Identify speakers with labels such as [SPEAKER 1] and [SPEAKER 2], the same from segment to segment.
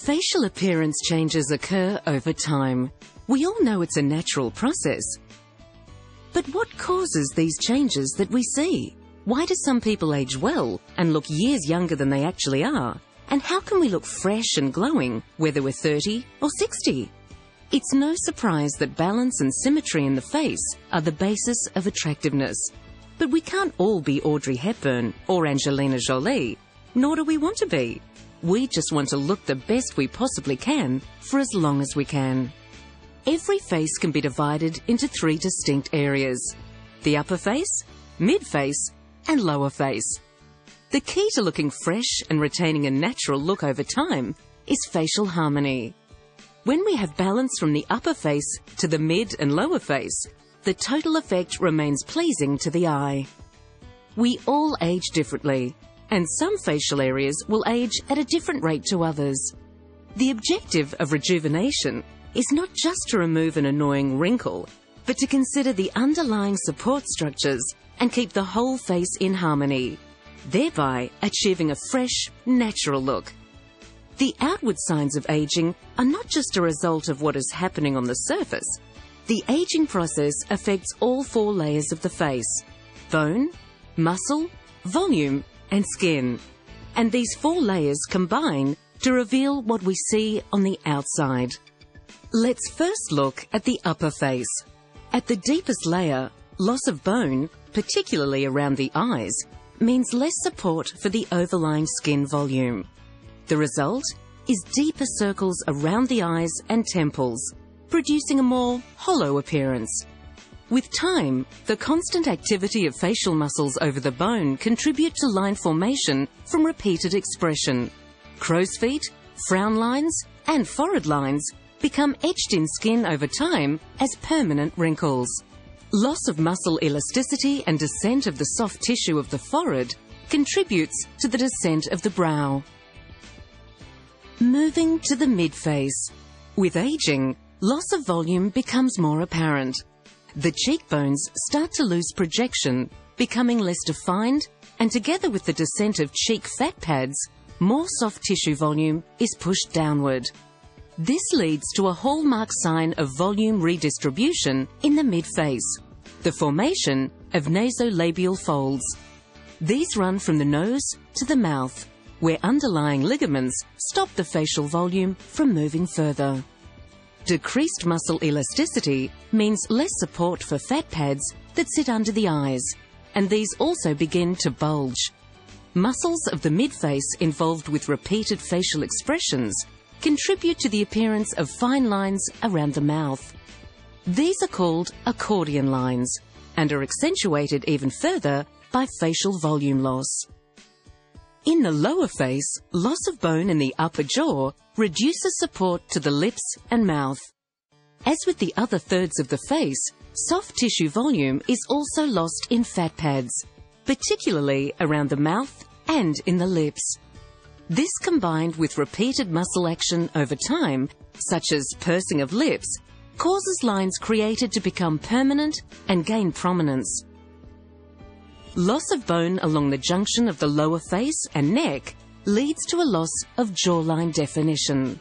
[SPEAKER 1] Facial appearance changes occur over time. We all know it's a natural process. But what causes these changes that we see? Why do some people age well and look years younger than they actually are? And how can we look fresh and glowing whether we're 30 or 60? It's no surprise that balance and symmetry in the face are the basis of attractiveness. But we can't all be Audrey Hepburn or Angelina Jolie, nor do we want to be. We just want to look the best we possibly can for as long as we can. Every face can be divided into 3 distinct areas: the upper face, mid-face, and lower face. The key to looking fresh and retaining a natural look over time is facial harmony. When we have balance from the upper face to the mid and lower face, the total effect remains pleasing to the eye. We all age differently, and some facial areas will age at a different rate to others. The objective of rejuvenation is not just to remove an annoying wrinkle, but to consider the underlying support structures and keep the whole face in harmony, thereby achieving a fresh, natural look. The outward signs of aging are not just a result of what is happening on the surface. The aging process affects all 4 layers of the face: bone, muscle, volume, and skin. And these 4 layers combine to reveal what we see on the outside. Let's first look at the upper face. At the deepest layer, loss of bone, particularly around the eyes, means less support for the overlying skin volume. The result is deeper circles around the eyes and temples, producing a more hollow appearance. With time, the constant activity of facial muscles over the bone contribute to line formation from repeated expression. Crow's feet, frown lines, and forehead lines become etched in skin over time as permanent wrinkles. Loss of muscle elasticity and descent of the soft tissue of the forehead contributes to the descent of the brow. Moving to the mid-face. With aging, loss of volume becomes more apparent. The cheekbones start to lose projection, becoming less defined, and together with the descent of cheek fat pads, more soft tissue volume is pushed downward. This leads to a hallmark sign of volume redistribution in the mid-face, the formation of nasolabial folds. These run from the nose to the mouth, where underlying ligaments stop the facial volume from moving further. Decreased muscle elasticity means less support for fat pads that sit under the eyes, and these also begin to bulge. Muscles of the mid-face involved with repeated facial expressions contribute to the appearance of fine lines around the mouth. These are called accordion lines and are accentuated even further by facial volume loss. In the lower face, loss of bone in the upper jaw reduces support to the lips and mouth. As with the other thirds of the face, soft tissue volume is also lost in fat pads, particularly around the mouth and in the lips. This, combined with repeated muscle action over time, such as pursing of lips, causes lines created to become permanent and gain prominence. Loss of bone along the junction of the lower face and neck leads to a loss of jawline definition.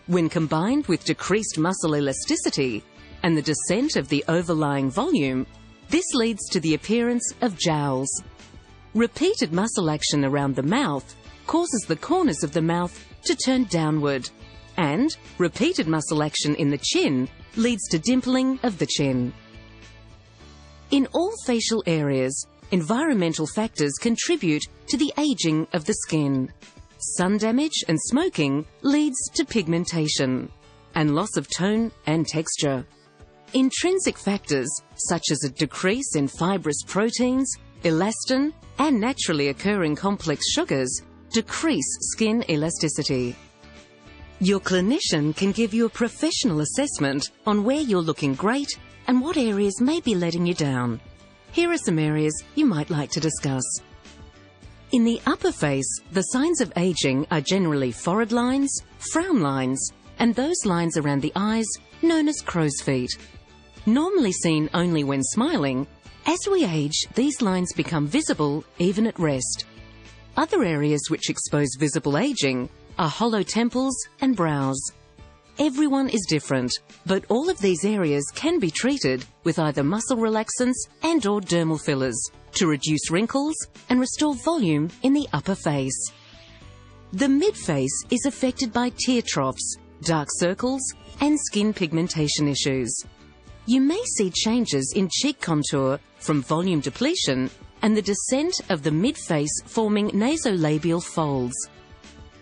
[SPEAKER 1] When combined with decreased muscle elasticity and the descent of the overlying volume, this leads to the appearance of jowls. Repeated muscle action around the mouth causes the corners of the mouth to turn downward, and repeated muscle action in the chin leads to dimpling of the chin. In all facial areas, environmental factors contribute to the aging of the skin. Sun damage and smoking leads to pigmentation and loss of tone and texture. Intrinsic factors, such as a decrease in fibrous proteins, elastin, and naturally occurring complex sugars, decrease skin elasticity. Your clinician can give you a professional assessment on where you're looking great and what areas may be letting you down. Here are some areas you might like to discuss. In the upper face, the signs of aging are generally forehead lines, frown lines, and those lines around the eyes known as crow's feet. Normally seen only when smiling, as we age, these lines become visible even at rest. Other areas which expose visible aging are hollow temples and brows. Everyone is different, but all of these areas can be treated with either muscle relaxants and/or dermal fillers to reduce wrinkles and restore volume in the upper face. The mid-face is affected by tear troughs, dark circles, and skin pigmentation issues. You may see changes in cheek contour from volume depletion and the descent of the mid-face forming nasolabial folds.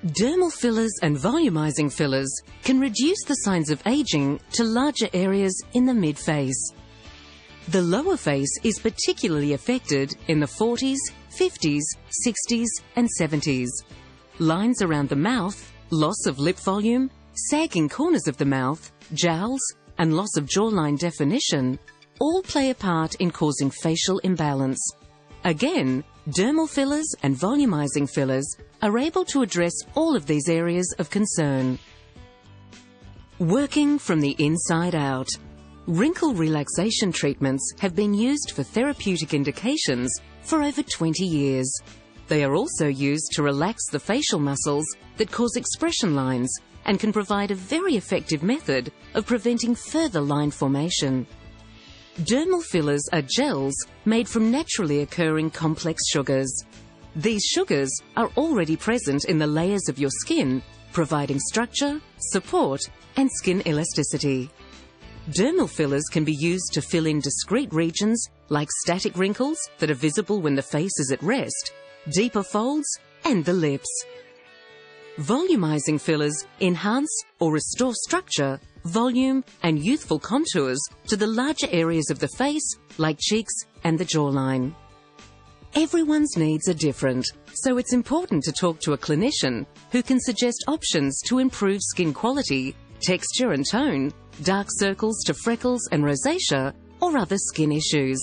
[SPEAKER 1] Dermal fillers and volumizing fillers can reduce the signs of aging to larger areas in the mid-face. The lower face is particularly affected in the 40s, 50s, 60s, and 70s. Lines around the mouth, loss of lip volume, sagging corners of the mouth, jowls, and loss of jawline definition all play a part in causing facial imbalance. Again, dermal fillers and volumizing fillers are able to address all of these areas of concern. Working from the inside out. Wrinkle relaxation treatments have been used for therapeutic indications for over 20 years. They are also used to relax the facial muscles that cause expression lines and can provide a very effective method of preventing further line formation. Dermal fillers are gels made from naturally occurring complex sugars. These sugars are already present in the layers of your skin, providing structure, support, and skin elasticity. Dermal fillers can be used to fill in discrete regions like static wrinkles that are visible when the face is at rest, deeper folds, and the lips. Volumizing fillers enhance or restore structure, volume, and youthful contours to the larger areas of the face, like cheeks and the jawline. Everyone's needs are different, so it's important to talk to a clinician who can suggest options to improve skin quality, texture and tone, dark circles to freckles and rosacea, or other skin issues.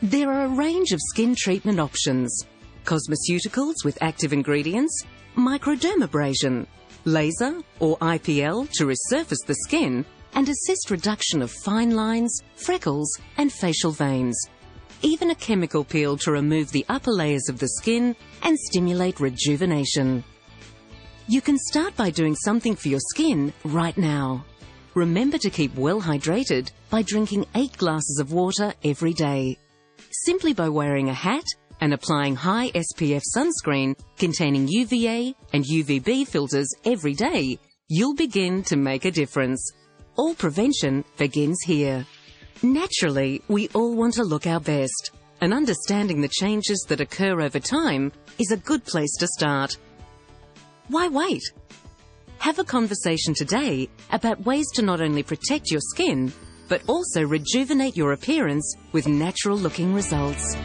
[SPEAKER 1] There are a range of skin treatment options: cosmeceuticals with active ingredients, microdermabrasion, laser or IPL to resurface the skin and assist reduction of fine lines, freckles, and facial veins. Even a chemical peel to remove the upper layers of the skin and stimulate rejuvenation. You can start by doing something for your skin right now. Remember to keep well hydrated by drinking 8 glasses of water every day. Simply by wearing a hat and applying high SPF sunscreen containing UVA and UVB filters every day, you'll begin to make a difference. All prevention begins here. Naturally, we all want to look our best, and understanding the changes that occur over time is a good place to start. Why wait? Have a conversation today about ways to not only protect your skin, but also rejuvenate your appearance with natural-looking results.